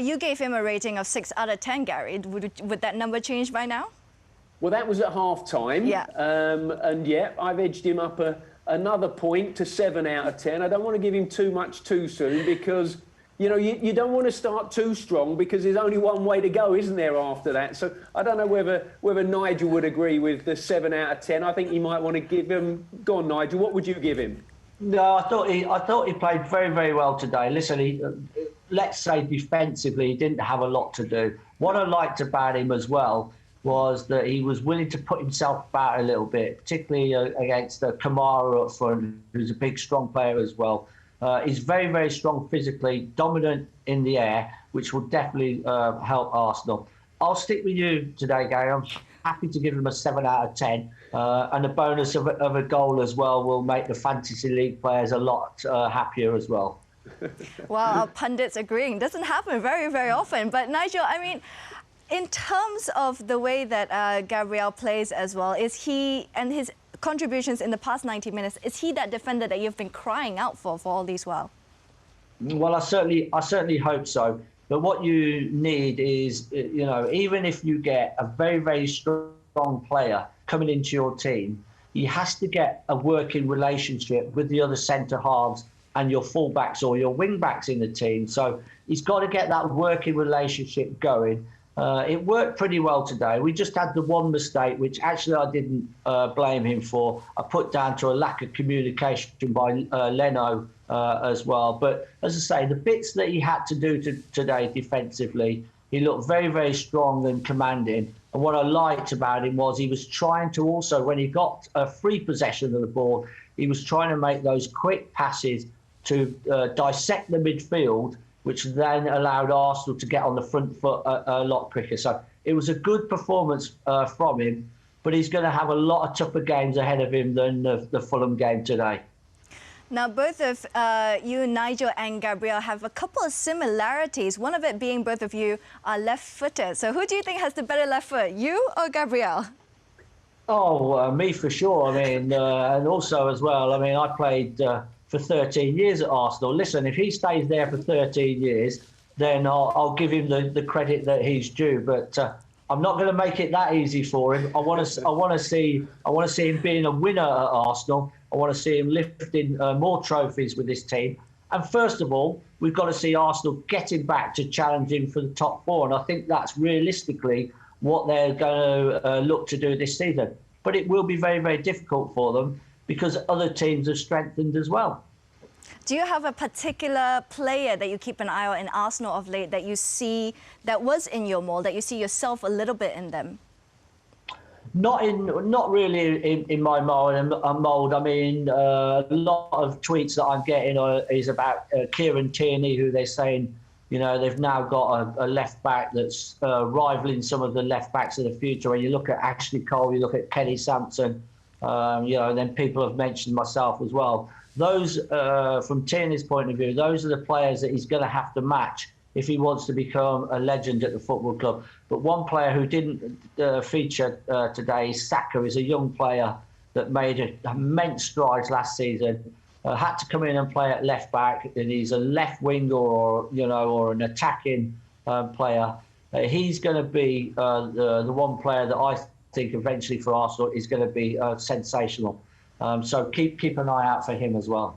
You gave him a rating of 6 out of 10, Gary. Would that number change by now? Well, that was at half-time. Yeah. And yeah, I've edged him up another point to 7 out of 10. I don't want to give him too much too soon because, you know, you don't want to start too strong because there's only one way to go, isn't there, after that? So I don't know whether Nigel would agree with the 7 out of 10. I think you might want to give him... Go on, Nigel, what would you give him? No, I thought he played very, very well today. Listen, let's say defensively, he didn't have a lot to do. What I liked about him as well was that he was willing to put himself about a little bit, particularly against Kamara up front, who's a big, strong player as well. He's very, very strong physically, dominant in the air, which will definitely help Arsenal. I'll stick with you today, Gary. I'm happy to give him a 7 out of 10. And the bonus of a goal as well will make the Fantasy League players a lot happier as well. Well, our pundits agreeing. Doesn't happen very, very often. But Nigel, I mean, in terms of the way that Gabriel plays as well, is he, and his contributions in the past 90 minutes, is he that defender that you've been crying out for all these while? Well, I certainly hope so. But what you need is, you know, even if you get a very, very strong player coming into your team, he has to get a working relationship with the other centre halves and your fullbacks or your wing backs in the team. So he's got to get that working relationship going. It worked pretty well today. We just had the one mistake, which actually I didn't blame him for. I put down to a lack of communication by Leno as well. But as I say, the bits that he had to do today defensively, he looked very, very strong and commanding. And what I liked about him was he was trying to also, when he got a free possession of the ball, he was trying to make those quick passes to dissect the midfield, which then allowed Arsenal to get on the front foot a lot quicker. So it was a good performance from him, but he's going to have a lot of tougher games ahead of him than the Fulham game today. Now, both of you, Nigel and Gabriel, have a couple of similarities, one of it being both of you are left-footed. So who do you think has the better left foot, you or Gabriel? Oh, me for sure. I mean, and also as well, I mean, I played for 13 years at Arsenal. Listen, if he stays there for 13 years, then I'll give him the credit that he's due. But I'm not going to make it that easy for him. I want to see him being a winner at Arsenal. I want to see him lifting more trophies with this team. And first of all, we've got to see Arsenal getting back to challenging for the top 4. And I think that's realistically what they're going to look to do this season. But it will be very, very difficult for them because other teams have strengthened as well. Do you have a particular player that you keep an eye on in Arsenal of late that you see that was in your mould, that you see yourself a little bit in them? Not really in my mould. I mean, a lot of tweets that I'm getting is about Kieran Tierney, who they're saying, you know, they've now got a left back that's rivaling some of the left backs of the future. When you look at Ashley Cole, you look at Kenny Sampson, you know, and then people have mentioned myself as well. Those, from Tierney's point of view, those are the players that he's going to have to match if he wants to become a legend at the football club. But one player who didn't feature today is Saka. He's a young player that made immense strides last season. Had to come in and play at left back, and he's a left winger or an attacking player. He's going to be the one player that I think eventually for Arsenal is going to be sensational. So keep an eye out for him as well.